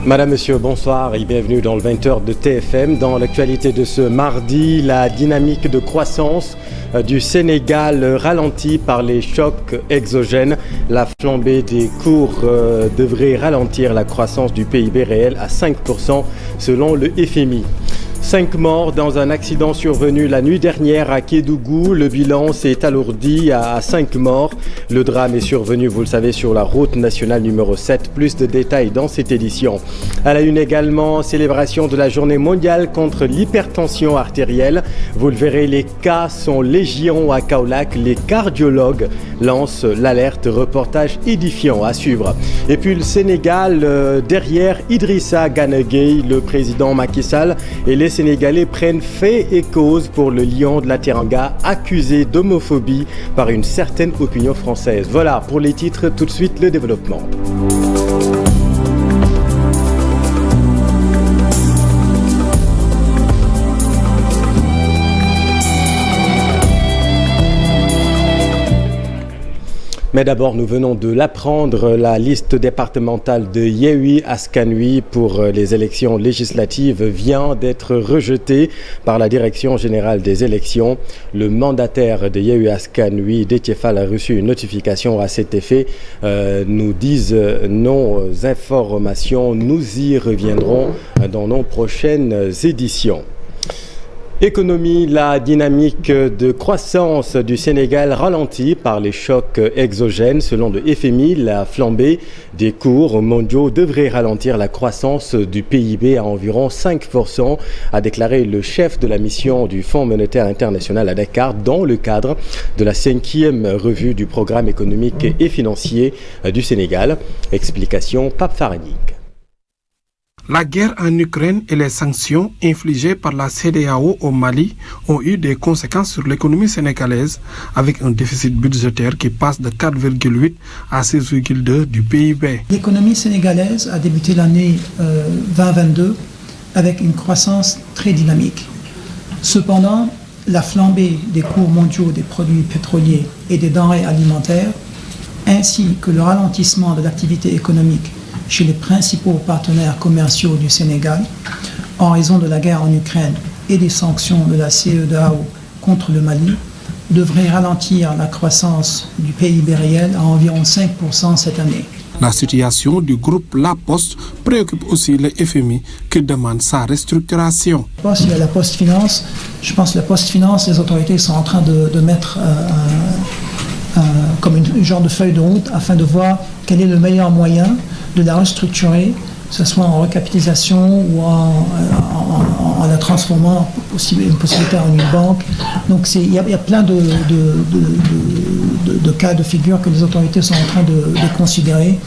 Madame, Monsieur, bonsoir et bienvenue dans le 20h de TFM. Dans l'actualité de ce mardi, la dynamique de croissance du Sénégal ralentie par les chocs exogènes. La flambée des cours devrait ralentir la croissance du PIB réel à 5% selon le FMI. 5 morts dans un accident survenu la nuit dernière à Kédougou. Le bilan s'est alourdi à 5 morts. Le drame est survenu, vous le savez, sur la route nationale numéro 7. Plus de détails dans cette édition. À la une également, célébration de la journée mondiale contre l'hypertension artérielle. Vous le verrez, les cas sont légion à Kaolack. Les cardiologues lancent l'alerte. Reportage édifiant à suivre. Et puis le Sénégal, derrière Idrissa Gana Gueye, le président Macky Sall et les Sénégalais prennent fait et cause pour le lion de la Teranga accusé d'homophobie par une certaine opinion française. Voilà pour les titres, tout de suite le développement. Mais d'abord, nous venons de l'apprendre, la liste départementale de Yewwi Askan Wi pour les élections législatives vient d'être rejetée par la Direction générale des élections. Le mandataire de Yewwi Askan Wi, Déthié Fall, a reçu une notification à cet effet, nous disent nos informations. Nous y reviendrons dans nos prochaines éditions. Économie, la dynamique de croissance du Sénégal ralentie par les chocs exogènes. Selon le FMI, la flambée des cours mondiaux devrait ralentir la croissance du PIB à environ 5%, a déclaré le chef de la mission du Fonds monétaire international à Dakar dans le cadre de la 5e revue du programme économique et financier du Sénégal. Explication Pape Faranig. La guerre en Ukraine et les sanctions infligées par la CEDEAO au Mali ont eu des conséquences sur l'économie sénégalaise avec un déficit budgétaire qui passe de 4,8 à 6,2 du PIB. L'économie sénégalaise a débuté l'année 2022 avec une croissance très dynamique. Cependant, la flambée des cours mondiaux des produits pétroliers et des denrées alimentaires, ainsi que le ralentissement de l'activité économique chez les principaux partenaires commerciaux du Sénégal, en raison de la guerre en Ukraine et des sanctions de la CEDEAO contre le Mali, devrait ralentir la croissance du PIB réel à environ 5% cette année. La situation du groupe La Poste préoccupe aussi le FMI qui demande sa restructuration. Il y a la Poste Finance. Je pense que la Poste Finance, les autorités sont en train de mettre comme une genre de feuille de route afin de voir quel est le meilleur moyen de la restructurer, que ce soit en recapitalisation ou en la transformant une possibilité en une banque. Donc il y a plein de cas de figure que les autorités sont en train de considérer.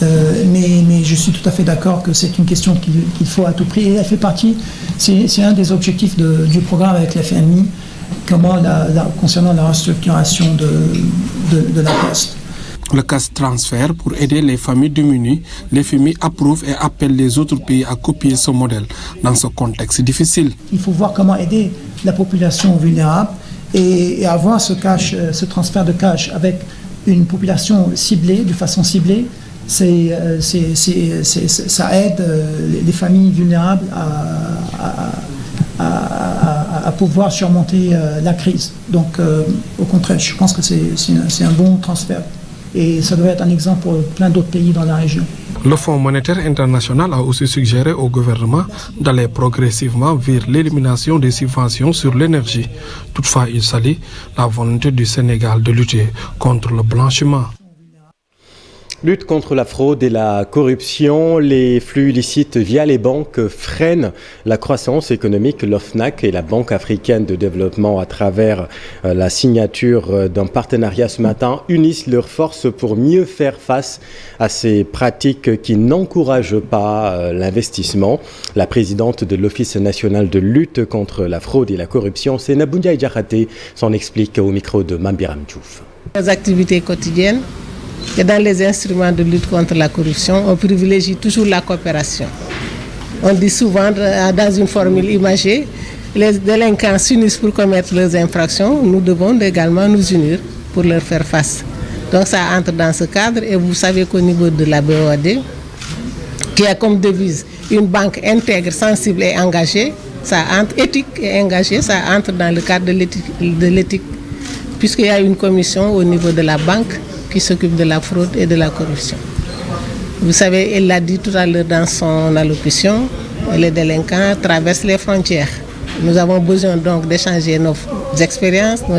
Mais je suis tout à fait d'accord que c'est une question qu'il faut à tout prix. Et elle fait partie, c'est un des objectifs du programme avec l'FMI, concernant la restructuration de la Poste. Le cash transfert pour aider les familles démunies, l'FMI approuve et appelle les autres pays à copier ce modèle dans ce contexte difficile. Il faut voir comment aider la population vulnérable et avoir ce transfert de cash avec une population ciblée, de façon ciblée. Ça aide les familles vulnérables à pouvoir surmonter la crise. Donc, au contraire, je pense que c'est un bon transfert. Et ça doit être un exemple pour plein d'autres pays dans la région. Le Fonds monétaire international a aussi suggéré au gouvernement d'aller progressivement vers l'élimination des subventions sur l'énergie. Toutefois, il salue la volonté du Sénégal de lutter contre le blanchiment. Lutte contre la fraude et la corruption, les flux illicites via les banques freinent la croissance économique. L'OFNAC et la Banque africaine de développement, à travers la signature d'un partenariat ce matin, unissent leurs forces pour mieux faire face à ces pratiques qui n'encouragent pas l'investissement. La présidente de l'Office national de lutte contre la fraude et la corruption, Seynabou Ndiaye Diakhaté, s'en explique au micro de Mambiram Diouf. Les activités quotidiennes et dans les instruments de lutte contre la corruption, on privilégie toujours la coopération. On dit souvent, dans une formule imagée, les délinquants s'unissent pour commettre leurs infractions, nous devons également nous unir pour leur faire face. Donc ça entre dans ce cadre et vous savez qu'au niveau de la BOAD, qui a comme devise une banque intègre, sensible et engagée, ça entre éthique et engagée, ça entre dans le cadre de l'éthique, puisqu'il y a une commission au niveau de la banque qui s'occupe de la fraude et de la corruption. Vous savez, elle l'a dit tout à l'heure dans son allocution, les délinquants traversent les frontières. Nous avons besoin donc d'échanger nos expériences, nos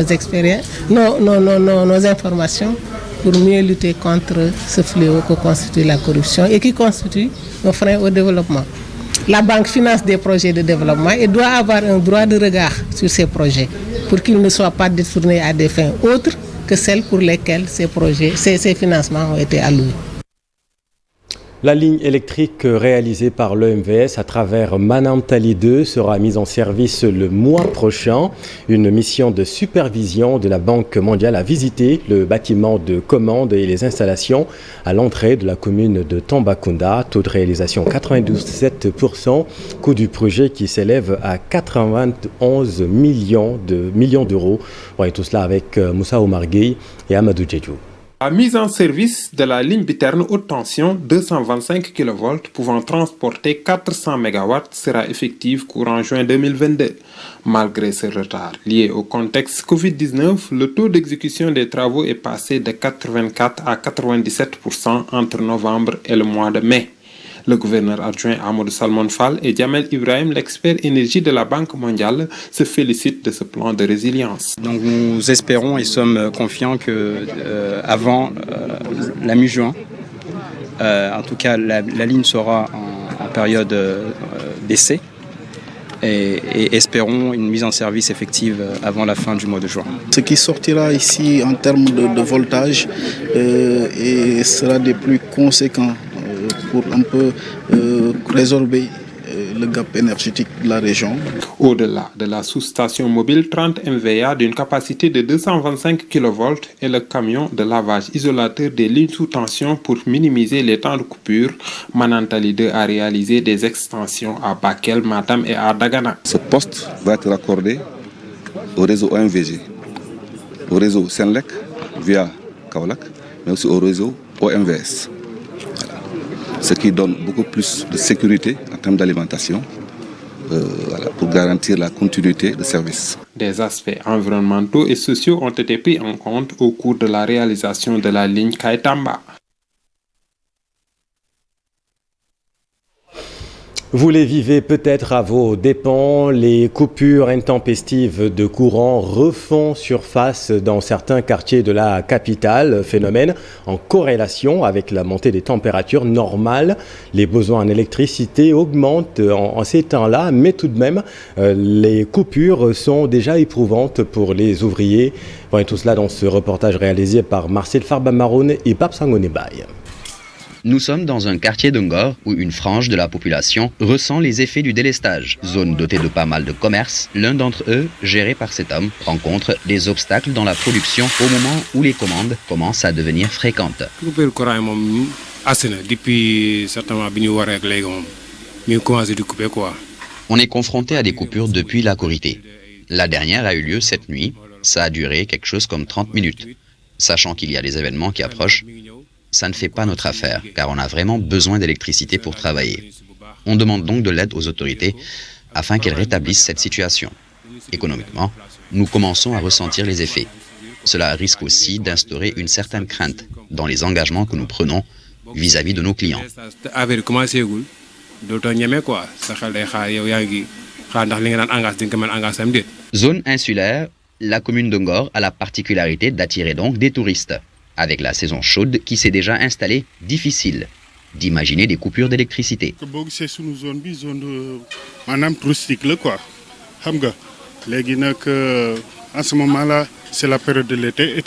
informations pour mieux lutter contre ce fléau que constitue la corruption et qui constitue un frein au développement. La banque finance des projets de développement et doit avoir un droit de regard sur ces projets pour qu'ils ne soient pas détournés à des fins autres que celles pour lesquelles ces financements ont été alloués. La ligne électrique réalisée par l'OMVS à travers Manantali 2 sera mise en service le mois prochain. Une mission de supervision de la Banque mondiale a visité le bâtiment de commande et les installations à l'entrée de la commune de Tambacounda. Taux de réalisation 97%, coût du projet qui s'élève à 91 millions d'euros. Et tout cela avec Moussa Omar Gueye et Amadou Djedjou. La mise en service de la ligne biterne haute tension 225 kV pouvant transporter 400 MW sera effective courant juin 2022. Malgré ce retard lié au contexte Covid-19, le taux d'exécution des travaux est passé de 84 à 97% entre novembre et le mois de mai. Le gouverneur adjoint Amadou Salmon Fall et Djamel Ibrahim, l'expert énergie de la Banque mondiale, se félicitent de ce plan de résilience. Donc nous espérons et sommes confiants que avant la mi-juin, en tout cas la ligne sera en période d'essai et espérons une mise en service effective avant la fin du mois de juin. Ce qui sortira ici en termes de voltage et sera des plus conséquents pour un peu résorber le gap énergétique de la région. Au-delà de la sous-station mobile 30 MVA d'une capacité de 225 kV et le camion de lavage isolateur des lignes sous tension pour minimiser les temps de coupure, Manantali 2 a réalisé des extensions à Bakel, Matam et à Dagana. Ce poste va être raccordé au réseau OMVG, au réseau Senelec via Kaolack, mais aussi au réseau OMVS. Ce qui donne beaucoup plus de sécurité en termes d'alimentation pour garantir la continuité de service. Des aspects environnementaux et sociaux ont été pris en compte au cours de la réalisation de la ligne Kaitamba. Vous les vivez peut-être à vos dépens, les coupures intempestives de courant refont surface dans certains quartiers de la capitale, phénomène en corrélation avec la montée des températures normales. Les besoins en électricité augmentent en ces temps-là, mais tout de même, les coupures sont déjà éprouvantes pour les ouvriers. Voyez tout cela dans ce reportage réalisé par Marcel Farba-Maroun et Pape Sangonebaye. Nous sommes dans un quartier de Ngor où une frange de la population ressent les effets du délestage. Zone dotée de pas mal de commerces, l'un d'entre eux, géré par cet homme, rencontre des obstacles dans la production au moment où les commandes commencent à devenir fréquentes. On est confronté à des coupures depuis la Korité. La dernière a eu lieu cette nuit. Ça a duré quelque chose comme 30 minutes. Sachant qu'il y a des événements qui approchent, ça ne fait pas notre affaire, car on a vraiment besoin d'électricité pour travailler. On demande donc de l'aide aux autorités afin qu'elles rétablissent cette situation. Économiquement, nous commençons à ressentir les effets. Cela risque aussi d'instaurer une certaine crainte dans les engagements que nous prenons vis-à-vis de nos clients. Zone insulaire, la commune de Ngor a la particularité d'attirer donc des touristes. Avec la saison chaude qui s'est déjà installée, difficile d'imaginer des coupures d'électricité. C'est une zone touristique quoi. En ce moment-là, c'est la période de l'été,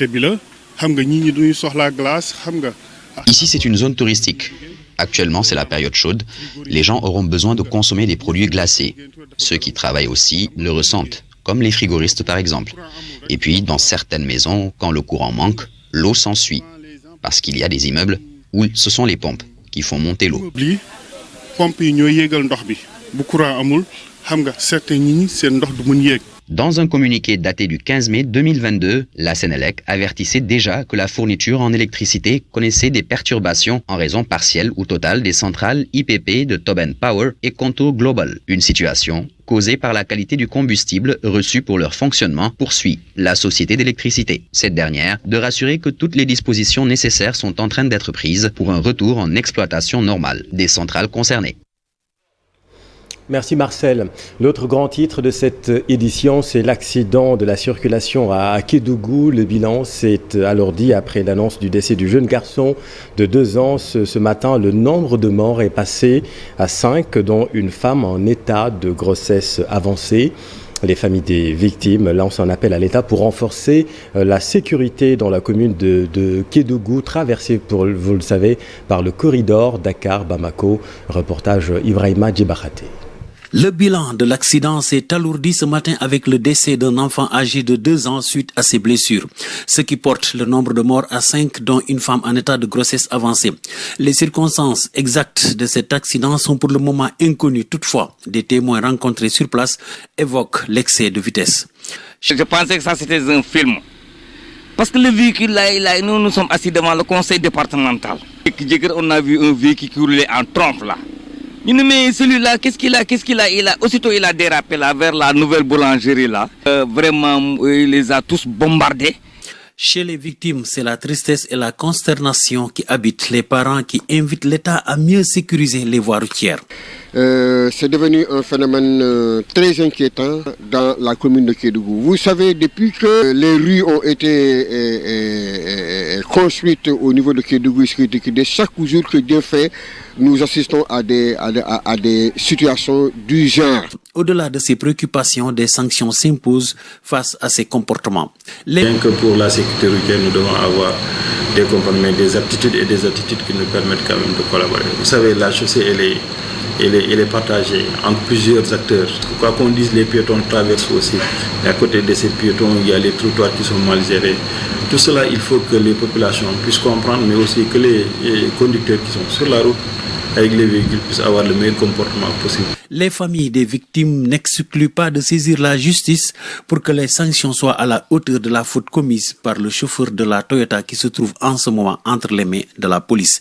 Ici, c'est une zone touristique. Actuellement, c'est la période chaude. Les gens auront besoin de consommer des produits glacés. Ceux qui travaillent aussi le ressentent, comme les frigoristes par exemple. Et puis, dans certaines maisons, quand le courant manque, l'eau s'ensuit, parce qu'il y a des immeubles où ce sont les pompes qui font monter l'eau. Dans un communiqué daté du 15 mai 2022, la Sénélec avertissait déjà que la fourniture en électricité connaissait des perturbations en raison partielle ou totale des centrales IPP de Tobin Power et Contour Global. Une situation causée par la qualité du combustible reçu pour leur fonctionnement, poursuit la société d'électricité. Cette dernière de rassurer que toutes les dispositions nécessaires sont en train d'être prises pour un retour en exploitation normale des centrales concernées. Merci Marcel. L'autre grand titre de cette édition, c'est l'accident de la circulation à Kédougou. Le bilan s'est alourdi après l'annonce du décès du jeune garçon de 2 ans. Ce matin, le nombre de morts est passé à 5, dont une femme en état de grossesse avancée. Les familles des victimes lancent un appel à l'État pour renforcer la sécurité dans la commune de Kédougou, traversée, vous le savez, par le corridor Dakar-Bamako. Reportage Ibrahima Djibakhate. Le bilan de l'accident s'est alourdi ce matin avec le décès d'un enfant âgé de 2 ans suite à ses blessures, ce qui porte le nombre de morts à 5, dont une femme en état de grossesse avancée. Les circonstances exactes de cet accident sont pour le moment inconnues. Toutefois, des témoins rencontrés sur place évoquent l'excès de vitesse. Je pensais que ça c'était un film. Parce que le véhicule là, nous sommes assis devant le conseil départemental. On a vu un véhicule qui roulait en trompe là. Mais celui-là, qu'est-ce qu'il a aussitôt il a dérapé là vers la nouvelle boulangerie là. Vraiment, il les a tous bombardés. Chez les victimes, c'est la tristesse et la consternation qui habitent les parents qui invitent l'État à mieux sécuriser les voies routières. C'est devenu un phénomène très inquiétant dans la commune de Kédougou. Vous savez, depuis que les rues ont été construites au niveau de Kédougou, chaque jour que Dieu fait, nous assistons à des situations du genre. Au-delà de ces préoccupations, des sanctions s'imposent face à ces comportements. Rien que pour la sécurité routière, nous devons avoir des comportements, des aptitudes et des attitudes qui nous permettent quand même de collaborer. Vous savez, la chaussée, elle est partagée entre plusieurs acteurs. Quoi qu'on dise, les piétons traversent aussi. Et à côté de ces piétons, il y a les trottoirs qui sont mal gérés. Tout cela, il faut que les populations puissent comprendre, mais aussi que les conducteurs qui sont sur la route avec les véhicules puissent avoir le meilleur comportement possible. Les familles des victimes n'excluent pas de saisir la justice pour que les sanctions soient à la hauteur de la faute commise par le chauffeur de la Toyota qui se trouve en ce moment entre les mains de la police.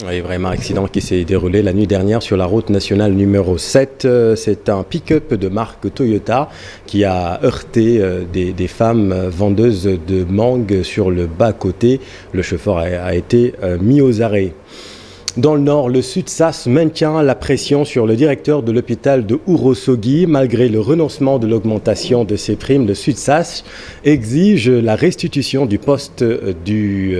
Oui, vraiment accident qui s'est déroulé la nuit dernière sur la route nationale numéro 7. C'est un pick-up de marque Toyota qui a heurté des femmes vendeuses de mangue sur le bas-côté. Le chauffeur a été mis aux arrêts. Dans le Nord, le SUTSAS maintient la pression sur le directeur de l'hôpital de Ourossogui. Malgré le renoncement de l'augmentation de ses primes, le SUTSAS exige la restitution du poste du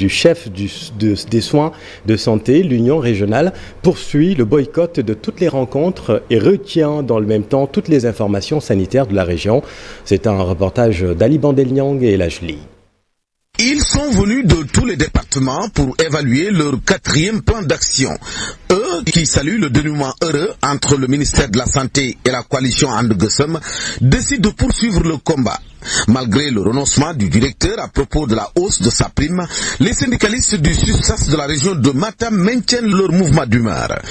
chef des soins de santé. L'Union régionale poursuit le boycott de toutes les rencontres et retient dans le même temps toutes les informations sanitaires de la région. C'est un reportage d'Ali Bandeliang et Lajli. Ils sont venus de tous les départements pour évaluer leur 4e plan d'action. Eux qui saluent le dénouement heureux entre le ministère de la Santé et la coalition And-Gueusseum décident de poursuivre le combat. Malgré le renoncement du directeur à propos de la hausse de sa prime, les syndicalistes du SUTSAS de la région de Matam maintiennent leur mouvement d'humeur.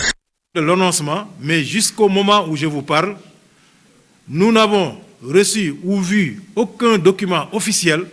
De l'annoncement, mais jusqu'au moment où je vous parle, nous n'avons reçu ou vu aucun document officiel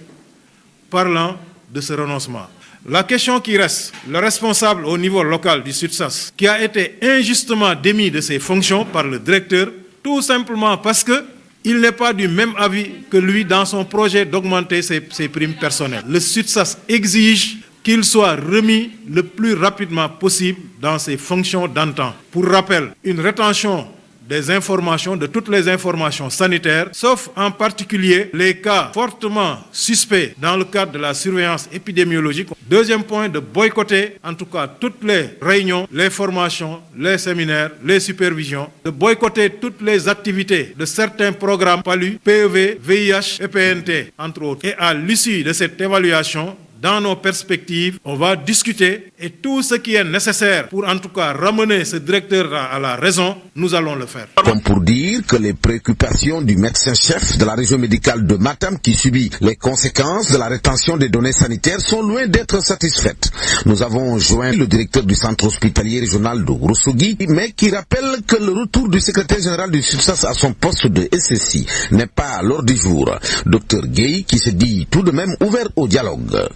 parlant de ce renoncement. La question qui reste, le responsable au niveau local du SUTSAS, qui a été injustement démis de ses fonctions par le directeur, tout simplement parce qu'il n'est pas du même avis que lui dans son projet d'augmenter ses primes personnelles. Le SUTSAS exige qu'il soit remis le plus rapidement possible dans ses fonctions d'antan. Pour rappel, une rétention des informations, de toutes les informations sanitaires, sauf en particulier les cas fortement suspects dans le cadre de la surveillance épidémiologique. Deuxième point, de boycotter en tout cas toutes les réunions, les formations, les séminaires, les supervisions, de boycotter toutes les activités de certains programmes PALU, PEV, VIH et PNT, entre autres. Et à l'issue de cette évaluation, dans nos perspectives, on va discuter et tout ce qui est nécessaire pour en tout cas ramener ce directeur à la raison, nous allons le faire. Comme pour dire que les préoccupations du médecin-chef de la région médicale de Matam qui subit les conséquences de la rétention des données sanitaires sont loin d'être satisfaites. Nous avons joint le directeur du centre hospitalier régional de Ourossogui, mais qui rappelle que le retour du secrétaire général du SUTSAS à son poste de SSI n'est pas à l'ordre du jour. Dr Gueye qui se dit tout de même ouvert au dialogue.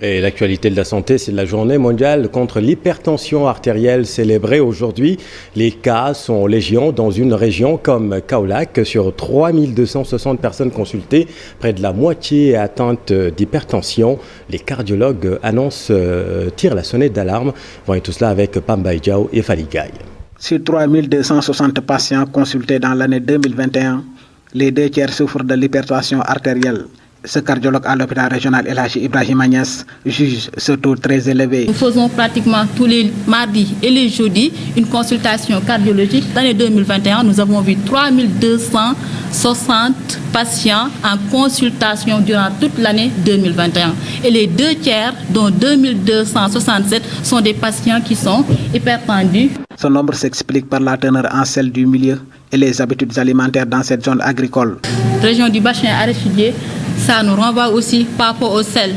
Et l'actualité de la santé, c'est la journée mondiale contre l'hypertension artérielle célébrée aujourd'hui. Les cas sont légion dans une région comme Kaolack. Sur 3260 personnes consultées, près de la moitié est atteinte d'hypertension. Les cardiologues tirent la sonnette d'alarme. Voyez tout cela avec Pamba Diao et Faligay. Sur 3260 patients consultés dans l'année 2021, les 2 tiers souffrent de l'hypertension artérielle. Ce cardiologue à l'hôpital régional El Hadji Ibrahim Agnès juge ce taux très élevé. Nous faisons pratiquement tous les mardis et les jeudis une consultation cardiologique. L'année 2021, nous avons vu 3260 patients en consultation durant toute l'année 2021. Et les 2 tiers, dont 2267, sont des patients qui sont hypertendus. Ce nombre s'explique par la teneur en sel du milieu et les habitudes alimentaires dans cette zone agricole. Région du bassin arachidier, ça nous renvoie aussi par rapport au sel.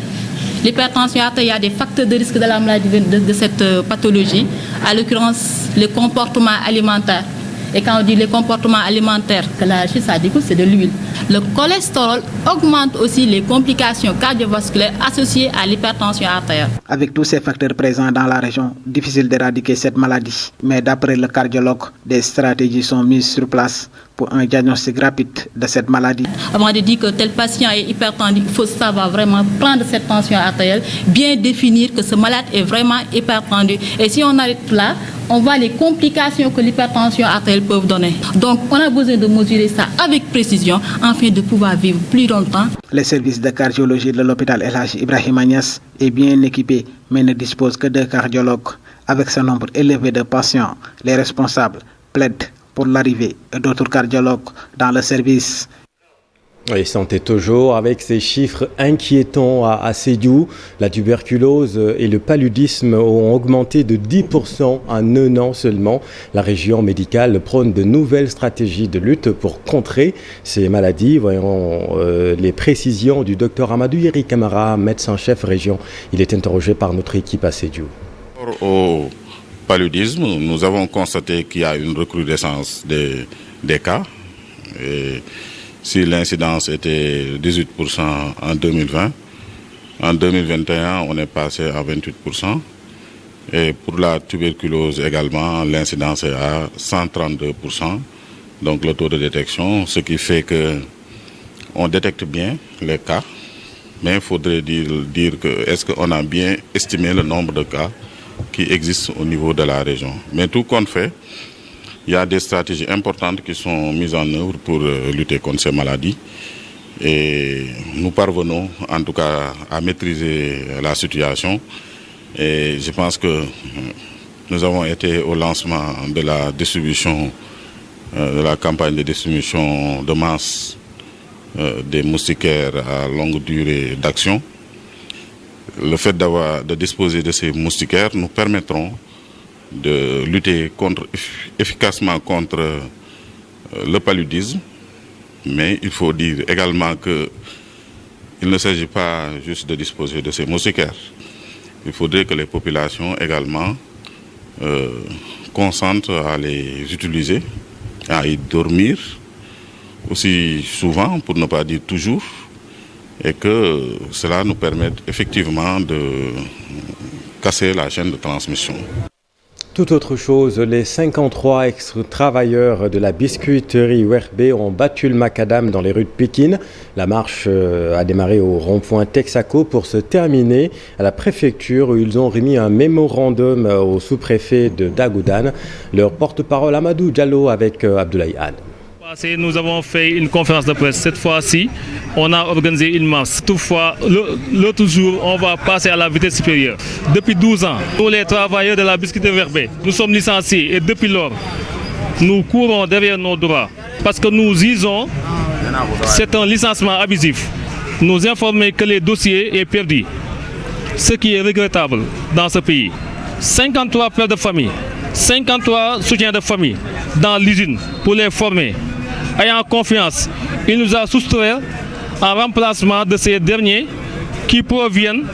L'hypertension artérielle, il y a des facteurs de risque de la maladie de cette pathologie, à l'occurrence les comportements alimentaires. Et quand on dit les comportements alimentaires, que l'arachide ça découle, c'est de l'huile. Le cholestérol augmente aussi les complications cardiovasculaires associées à l'hypertension artérielle. Avec tous ces facteurs présents dans la région, difficile d'éradiquer cette maladie. Mais d'après le cardiologue, des stratégies sont mises sur place pour un diagnostic rapide de cette maladie. Avant de dire que tel patient est hypertendu, il faut savoir vraiment prendre cette tension artérielle, bien définir que ce malade est vraiment hypertendu. Et si on arrête là, on voit les complications que l'hypertension artérielle peut donner. Donc on a besoin de mesurer ça avec précision afin de pouvoir vivre plus longtemps. Le service de cardiologie de l'hôpital El Hadji Ibrahim Agnès est bien équipé mais ne dispose que de cardiologues. Avec ce nombre élevé de patients, les responsables plaident pour l'arrivée d'autres cardiologues dans le service. Et santé toujours avec ces chiffres inquiétants à Sédhiou. La tuberculose et le paludisme ont augmenté de 10% en 1 an seulement. La région médicale prône de nouvelles stratégies de lutte pour contrer ces maladies. Voyons les précisions du docteur Amadou Yeri Camara, médecin-chef région. Il est interrogé par notre équipe à Sédhiou. Au paludisme, nous avons constaté qu'il y a une recrudescence des cas. Et si l'incidence était 18% en 2020, en 2021, on est passé à 28%. Et pour la tuberculose également, l'incidence est à 132%. Donc le taux de détection, ce qui fait qu'on détecte bien les cas. Mais il faudrait dire que est-ce qu'on a bien estimé le nombre de cas qui existent au niveau de la région. Mais tout compte fait, il y a des stratégies importantes qui sont mises en œuvre pour lutter contre ces maladies. Et nous parvenons en tout cas à maîtriser la situation. Et je pense que nous avons été au lancement de la distribution, de la campagne de distribution de masse des moustiquaires à longue durée d'action. Le fait de disposer de ces moustiquaires nous permettront de lutter efficacement contre le paludisme. Mais il faut dire également qu'il ne s'agit pas juste de disposer de ces moustiquaires. Il faudrait que les populations également consentent à les utiliser, à y dormir aussi souvent, pour ne pas dire toujours, et que cela nous permette effectivement de casser la chaîne de transmission. Tout autre chose, les 53 ex-travailleurs de la biscuiterie Werbe ont battu le macadam dans les rues de Pékin. La marche a démarré au rond-point Texaco pour se terminer à la préfecture où ils ont remis un mémorandum au sous-préfet de Dagoudan. Leur porte-parole Amadou Diallo avec Abdoulaye Anne. Nous avons fait une conférence de presse. Cette fois-ci, on a organisé une marche. Toutefois, l'autre jour, on va passer à la vitesse supérieure. Depuis 12 ans, tous les travailleurs de la biscuiterie Werbe, nous sommes licenciés et depuis lors, nous courons derrière nos droits. Parce que nous disons, c'est un licenciement abusif. nous informer que le dossier est perdu, ce qui est regrettable dans ce pays. 53 pères de famille, 53 soutiens de famille dans l'usine pour les former. Ayant confiance, il nous a soustrait en remplacement de ces derniers qui proviennent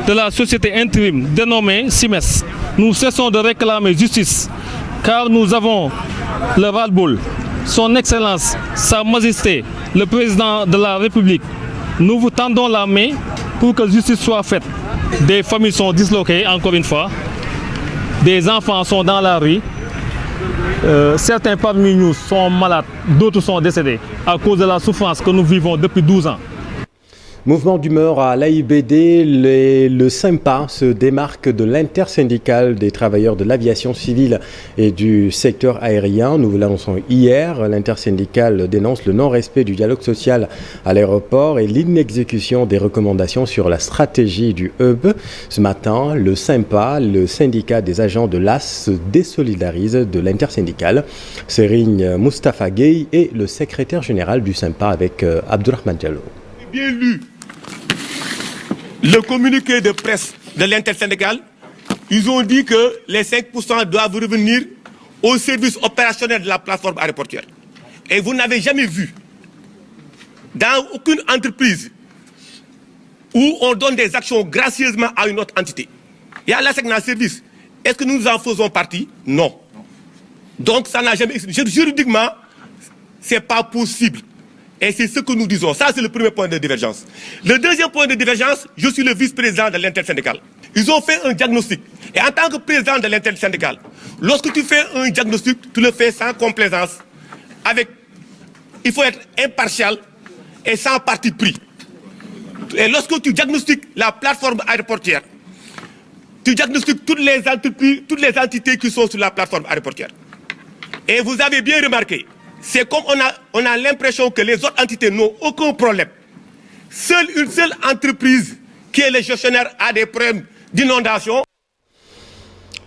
de la société intérim dénommée CIMES. Nous cessons de réclamer justice car nous avons le ras-le-bol. Son Excellence, Sa Majesté, le Président de la République, nous vous tendons la main pour que justice soit faite. Des familles sont disloquées, encore une fois. Des enfants sont dans la rue. Certains parmi nous sont malades, d'autres sont décédés à cause de la souffrance que nous vivons depuis 12 ans. Mouvement d'humeur à l'AIBD, le SYMPA se démarque de l'intersyndicale des travailleurs de l'aviation civile et du secteur aérien. Nous l'annonçons hier, l'intersyndicale dénonce le non-respect du dialogue social à l'aéroport et l'inexécution des recommandations sur la stratégie du hub. Ce matin, le SYMPA, le syndicat des agents de l'AS, se désolidarise de l'intersyndicale. Serigne Moustapha Gueye est le secrétaire général du SYMPA avec Abdourahmane Diallo. Bien lu le communiqué de presse de l'intersyndicale, ils ont dit que les 5% doivent revenir au service opérationnel de la plateforme aéroportuaire. Et vous n'avez jamais vu dans aucune entreprise où on donne des actions gracieusement à une autre entité. Il y a l'assignation service. Est-ce que nous en faisons partie? Non. Donc ça n'a jamais existé. Juridiquement, ce n'est pas possible. Et c'est ce que nous disons. Ça, c'est le premier point de divergence. Le deuxième point de divergence, je suis le vice-président de l'intersyndicale. Ils ont fait un diagnostic. Et en tant que président de l'intersyndicale, lorsque tu fais un diagnostic, tu le fais sans complaisance. Il faut être impartial et sans parti pris. Et lorsque tu diagnostiques la plateforme aéroportuaire, tu diagnostiques toutes les entreprises, toutes les entités qui sont sur la plateforme aéroportuaire. Et vous avez bien remarqué, c'est comme on a l'impression que les autres entités n'ont aucun problème. Une seule entreprise qui est le gestionnaire a des problèmes d'inondation.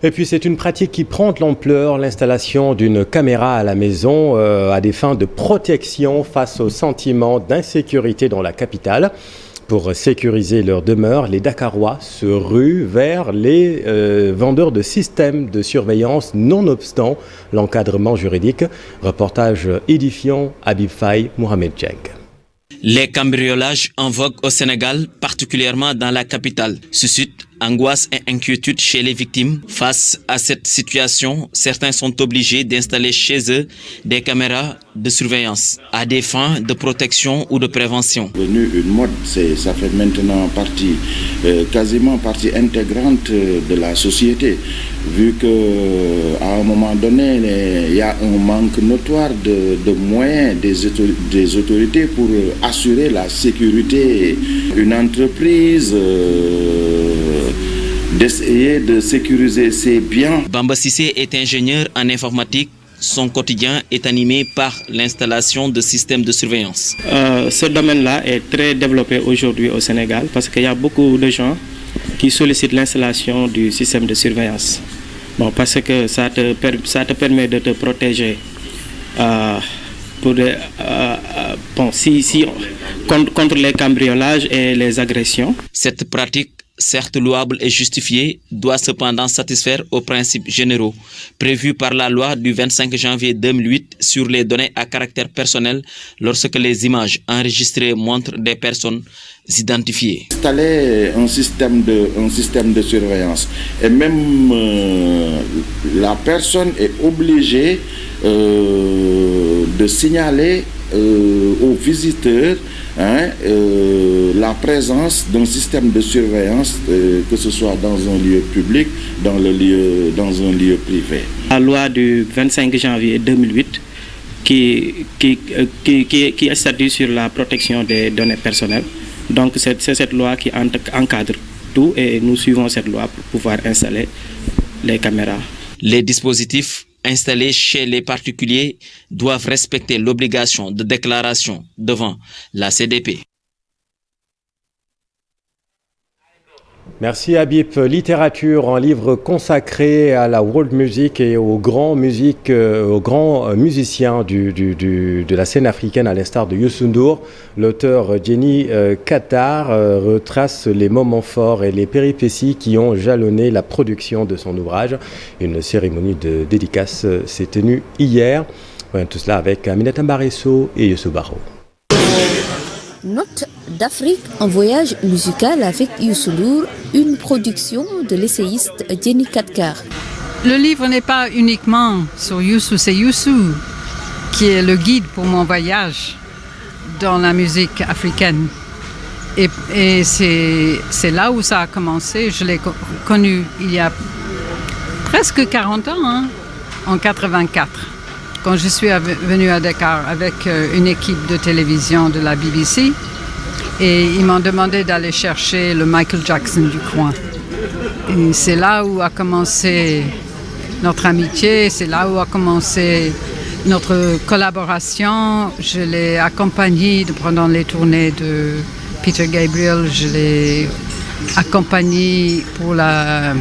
Et puis c'est une pratique qui prend de l'ampleur, l'installation d'une caméra à la maison à des fins de protection face au sentiment d'insécurité dans la capitale. Pour sécuriser leur demeure, les Dakarois se ruent vers les vendeurs de systèmes de surveillance nonobstant l'encadrement juridique. Reportage édifiant, Habib Faye, Mohamed Djeng. Les cambriolages en vogue au Sénégal, particulièrement dans la capitale, suscitent angoisse et inquiétude chez les victimes. Face à cette situation, certains sont obligés d'installer chez eux des caméras de surveillance à des fins de protection ou de prévention. C'est devenu une mode, ça fait maintenant quasiment partie intégrante de la société, vu qu'à un moment donné, il y a un manque notoire de moyens des autorités pour assurer la sécurité. Une entreprise d'essayer de sécuriser ses biens. Bamba Sissé est ingénieur en informatique. Son quotidien est animé par l'installation de systèmes de surveillance. Ce domaine-là est très développé aujourd'hui au Sénégal parce qu'il y a beaucoup de gens qui sollicitent l'installation du système de surveillance. Bon, parce que ça te permet de te protéger contre les cambriolages et les agressions. Cette pratique, certes louable et justifiée, doit cependant satisfaire aux principes généraux prévus par la loi du 25 janvier 2008 sur les données à caractère personnel lorsque les images enregistrées montrent des personnes identifiées. Installer un système de surveillance et même la personne est obligée de signaler aux visiteurs la présence d'un système de surveillance, que ce soit dans un lieu public, dans un lieu privé. La loi du 25 janvier 2008 qui statue sur la protection des données personnelles. Donc c'est cette loi qui encadre tout et nous suivons cette loi pour pouvoir installer les caméras. Les dispositifs installés chez les particuliers doivent respecter l'obligation de déclaration devant la CDP. Merci Habib. Littérature, un livre consacré à la world music et aux grands musiciens de la scène africaine, à l'instar de Youssou N'Dour. L'auteur Jenny Kattar retrace les moments forts et les péripéties qui ont jalonné la production de son ouvrage. Une cérémonie de dédicace s'est tenue hier. Tout cela avec Aminata Mbaresso et Youssou Baro. Note d'Afrique, un voyage musical avec Youssou N'Dour, une production de l'essayiste Jenny Kattar. Le livre n'est pas uniquement sur Youssou, c'est Youssou qui est le guide pour mon voyage dans la musique africaine. Et c'est là où ça a commencé. Je l'ai connu il y a presque 40 ans, en 84. Quand je suis venue à Dakar avec une équipe de télévision de la BBC, et ils m'ont demandé d'aller chercher le Michael Jackson du coin. Et c'est là où a commencé notre amitié, c'est là où a commencé notre collaboration. Je l'ai accompagné pendant les tournées de Peter Gabriel, je l'ai accompagné pour la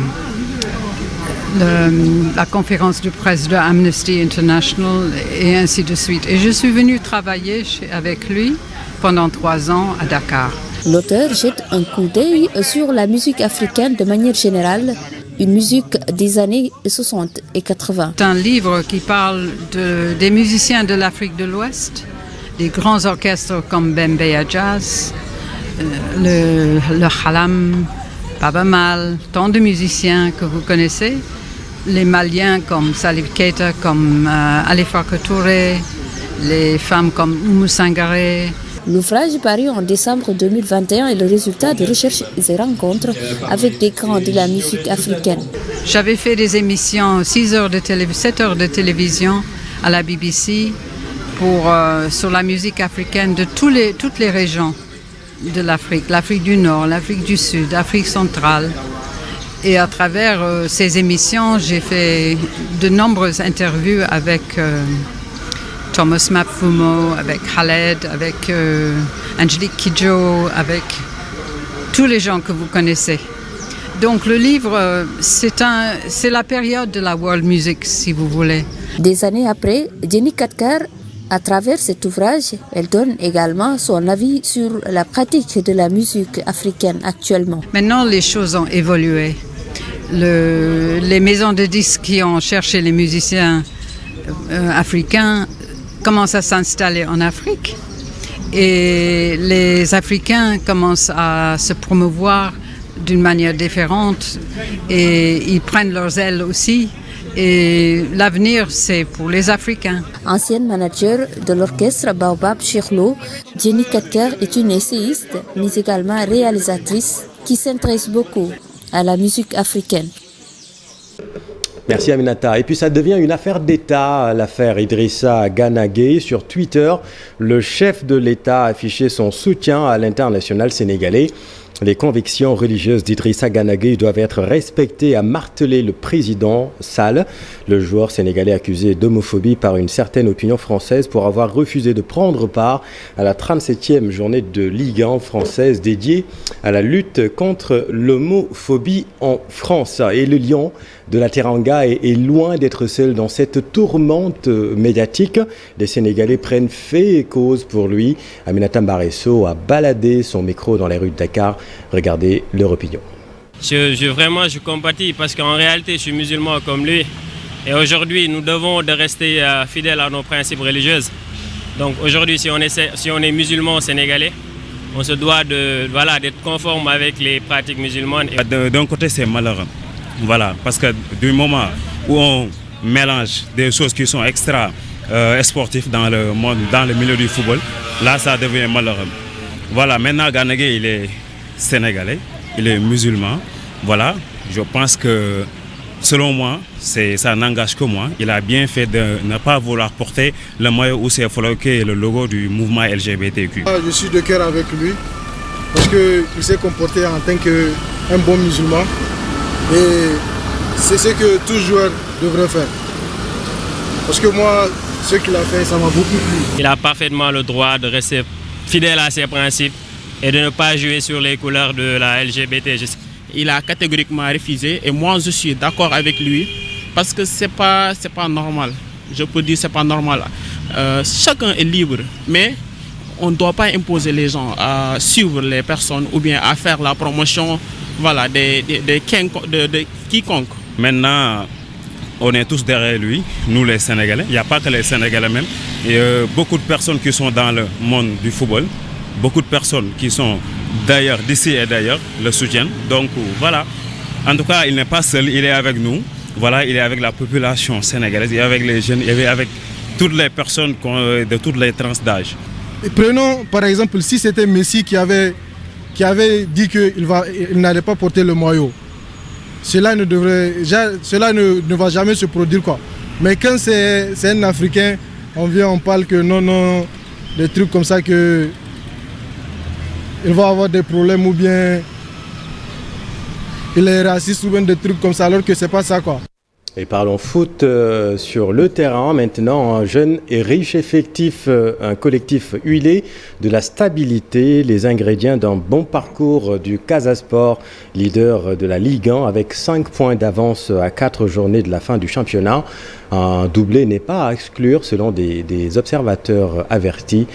conférence de presse de Amnesty International et ainsi de suite. Et je suis venue travailler avec lui pendant 3 ans à Dakar. L'auteur jette un coup d'œil sur la musique africaine de manière générale, une musique des années 60 et 80. C'est un livre qui parle des musiciens de l'Afrique de l'Ouest, des grands orchestres comme Bembeya Jazz, le Halam, Baba Mal, tant de musiciens que vous connaissez. Les Maliens comme Salif Keita, comme Ali Farka Touré, les femmes comme Oumou Sangaré. L'ouvrage paru en décembre 2021 est le résultat de recherches et rencontres avec des grands de la musique africaine. J'avais fait des émissions 7 heures de télévision à la BBC sur la musique africaine de toutes les régions de l'Afrique, l'Afrique du Nord, l'Afrique du Sud, l'Afrique centrale. Et à travers ces émissions, j'ai fait de nombreuses interviews avec Thomas Mapfumo, avec Khaled, avec Angelique Kidjo, avec tous les gens que vous connaissez. Donc le livre, c'est la période de la world music, si vous voulez. Des années après, Jenny Kattar, à travers cet ouvrage, elle donne également son avis sur la pratique de la musique africaine actuellement. Maintenant, les choses ont évolué. Les maisons de disques qui ont cherché les musiciens africains commencent à s'installer en Afrique. Et les Africains commencent à se promouvoir d'une manière différente et ils prennent leurs ailes aussi. Et l'avenir, c'est pour les Africains. Ancienne manager de l'orchestre Baobab Chirlo, Jenny Kattar est une essayiste, mais également réalisatrice qui s'intéresse beaucoup à la musique africaine. Merci Aminata. Et puis ça devient une affaire d'État, l'affaire Idrissa Gana Gueye. Sur Twitter, le chef de l'État a affiché son soutien à l'international sénégalais. Les convictions religieuses d'Idrissa Gana Gueye doivent être respectées, a martelé le président Sall. Le joueur sénégalais accusé d'homophobie par une certaine opinion française pour avoir refusé de prendre part à la 37e journée de Ligue 1 française dédiée à la lutte contre l'homophobie en France. Et le lion de la Teranga est loin d'être seul dans cette tourmente médiatique. Les Sénégalais prennent fait et cause pour lui. Aminata Mbaresso a baladé son micro dans les rues de Dakar. Regardez leur opinion. Je compatis parce qu'en réalité, je suis musulman comme lui. Et aujourd'hui, nous devons de rester fidèles à nos principes religieux. Donc aujourd'hui, si on est musulman sénégalais, on se doit d'être conforme avec les pratiques musulmanes. D'un côté, c'est malheureux. Voilà, parce que du moment où on mélange des choses qui sont extra sportives dans le milieu du football, là, ça devient malheureux. Voilà, maintenant, Gana Gueye, il est sénégalais, il est musulman. Voilà, je pense que, selon moi, ça n'engage que moi. Il a bien fait de ne pas vouloir porter le maillot où c'est floqué le logo du mouvement LGBTQ. Je suis de cœur avec lui parce qu'il s'est comporté en tant qu'un bon musulman. Et c'est ce que tout joueur devrait faire. Parce que moi, ce qu'il a fait, ça m'a beaucoup plu. Il a parfaitement le droit de rester fidèle à ses principes et de ne pas jouer sur les couleurs de la LGBT. il a catégoriquement refusé. Et moi, je suis d'accord avec lui parce que c'est pas normal. Je peux dire que ce n'est pas normal. Chacun est libre, mais on ne doit pas imposer les gens à suivre les personnes ou bien à faire la promotion de quiconque. Maintenant, on est tous derrière lui, nous les Sénégalais. Il n'y a pas que les Sénégalais même. Et beaucoup de personnes qui sont dans le monde du football, beaucoup de personnes qui sont d'ailleurs, d'ici et d'ailleurs, le soutiennent. Donc voilà, en tout cas, il n'est pas seul, il est avec nous. Voilà, il est avec la population sénégalaise, il est avec les jeunes, il est avec toutes les personnes de toutes les tranches d'âge. Prenons par exemple si c'était Messi qui avait dit qu'il n'allait pas porter le maillot. Cela ne va jamais se produire quoi. Mais quand c'est un Africain, on parle que non, des trucs comme ça que il va avoir des problèmes ou bien il est raciste ou bien des trucs comme ça alors que c'est pas ça quoi. Et parlons foot sur le terrain. Maintenant, un jeune et riche effectif, un collectif huilé, de la stabilité, les ingrédients d'un bon parcours du Casa Sport, leader de la Ligue 1, avec 5 points d'avance à 4 journées de la fin du championnat. Un doublé n'est pas à exclure selon des observateurs avertis.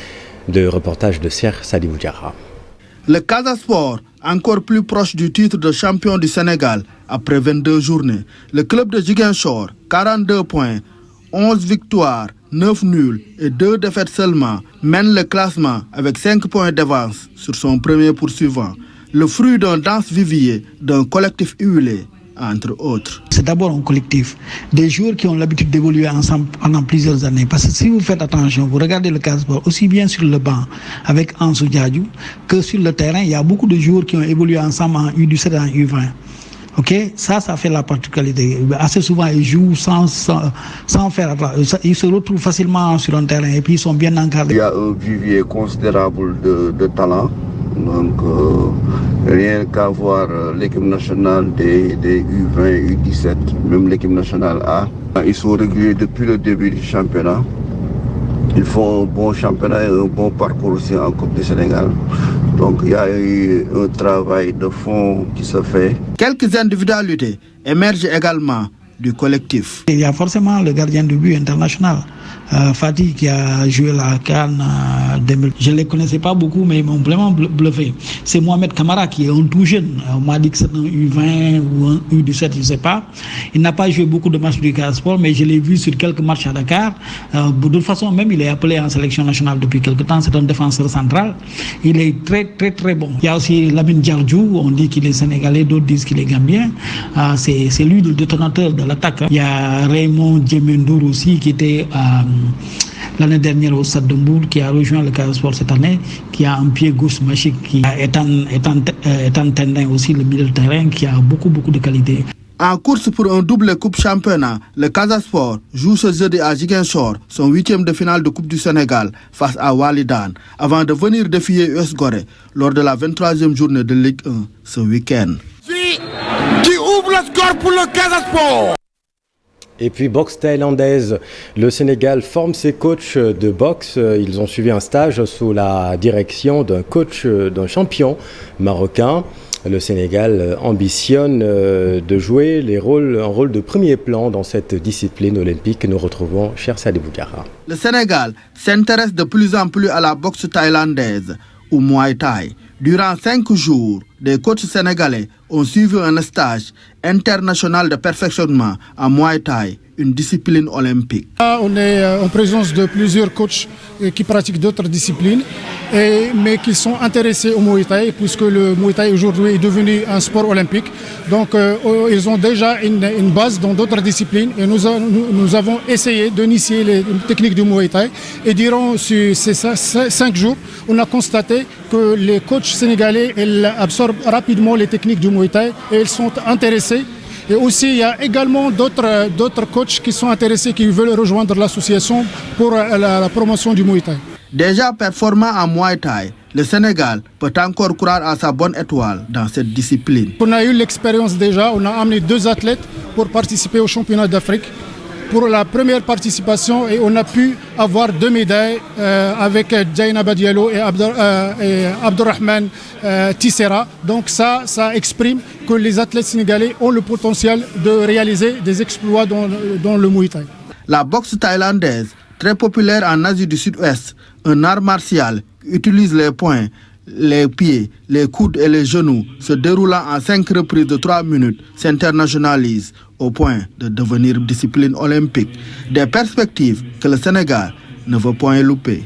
De reportage de Serge Sadibou Diarra. Le Casa Sport, encore plus proche du titre de champion du Sénégal après 22 journées. Le club de Ziguinchor, 42 points, 11 victoires, 9 nuls et 2 défaites seulement, mène le classement avec 5 points d'avance sur son premier poursuivant. Le fruit d'un dense vivier, d'un collectif huilé, entre autres. C'est d'abord un collectif, des joueurs qui ont l'habitude d'évoluer ensemble pendant plusieurs années. Parce que si vous faites attention, vous regardez le Casa Sport, aussi bien sur le banc avec Ansou Diadju que sur le terrain, il y a beaucoup de joueurs qui ont évolué ensemble en U17 et en U20. Ok, ça fait la particularité. Assez souvent, ils jouent sans faire attention. Ils se retrouvent facilement sur un terrain et puis ils sont bien encadrés. Il y a un vivier considérable de talent. Donc, rien qu'à voir l'équipe nationale des U20, U17, même l'équipe nationale A. Ils sont réguliers depuis le début du championnat. Ils font un bon championnat et un bon parcours aussi en Coupe du Sénégal. Donc il y a eu un travail de fond qui se fait. Quelques individualités émergent également du collectif. Il y a forcément le gardien de but international, Fatih, qui a joué la CAN 2000. Je ne les connaissais pas beaucoup, mais ils m'ont vraiment bluffé. C'est Mohamed Kamara qui est un tout jeune. On m'a dit que c'est un U20 ou un U17, je ne sais pas. Il n'a pas joué beaucoup de matchs du Casa Sport, mais je l'ai vu sur quelques matchs à Dakar. De toute façon, même il est appelé en sélection nationale depuis quelques temps. C'est un défenseur central. Il est très, très, très bon. Il y a aussi Lamine Diardiou, on dit qu'il est sénégalais, d'autres disent qu'il est gambien. C'est lui le détonateur de l'attaque. Il y a Raymond Djemendour aussi, qui était l'année dernière au Stade de Mbour, qui a rejoint le Casa Sport cette année, qui a un pied gauche magique, qui est en tendin aussi, le milieu de terrain, qui a beaucoup de qualité. En course pour un double Coupe Championnat, le Casa Sport joue ce jeudi à Ziguinchor son 8e de finale de Coupe du Sénégal face à Walidan, avant de venir défier US Gorée lors de la 23e journée de Ligue 1 ce week-end. Qui ouvre le score pour le Casa Sport. Et puis boxe thaïlandaise, le Sénégal forme ses coachs de boxe. Ils ont suivi un stage sous la direction d'un coach, d'un champion marocain. Le Sénégal ambitionne de jouer un rôle de premier plan dans cette discipline olympique. Nous retrouvons Cher Sadibou Diarra. Le Sénégal s'intéresse de plus en plus à la boxe thaïlandaise ou Muay Thai. Durant 5 jours, des coachs sénégalais ont suivi un stage international de perfectionnement en Muay Thai, une discipline olympique. On est en présence de plusieurs coachs qui pratiquent d'autres disciplines, mais qui sont intéressés au Muay Thai, puisque le Muay Thai aujourd'hui est devenu un sport olympique. Donc ils ont déjà une base dans d'autres disciplines et nous avons essayé d'initier les techniques du Muay Thai. Et durant ces 5 jours, on a constaté que les coachs sénégalais absorbent rapidement les techniques du Muay Thai et ils sont intéressés. Et aussi, il y a également d'autres coachs qui sont intéressés, qui veulent rejoindre l'association pour la promotion du Muay Thai. Déjà performant en Muay Thai, le Sénégal peut encore croire à sa bonne étoile dans cette discipline. On a eu l'expérience déjà, on a amené 2 athlètes pour participer au championnat d'Afrique pour la première participation et on a pu avoir 2 médailles avec Djaïnaba Diallo et Abdurrahman Tissera. Donc ça exprime que les athlètes sénégalais ont le potentiel de réaliser des exploits dans le Muay Thai. La boxe thaïlandaise, très populaire en Asie du Sud-Ouest, un art martial qui utilise les poings, les pieds, les coudes et les genoux, se déroulant en 5 reprises de 3 minutes, s'internationalise au point de devenir discipline olympique. Des perspectives que le Sénégal ne veut point louper.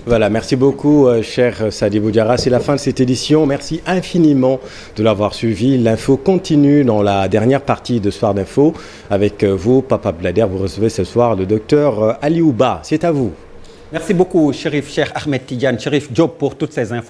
Voilà, merci beaucoup, cher Sadibou Diarra. C'est la fin de cette édition. Merci infiniment de l'avoir suivi. L'info continue dans la dernière partie de Soir d'Info. Avec vous, Papa Blader, vous recevez ce soir le docteur Ali Ouba. C'est à vous. Merci beaucoup, Chérif Cheikh Ahmed Tidiane, Chérif Diop, pour toutes ces informations.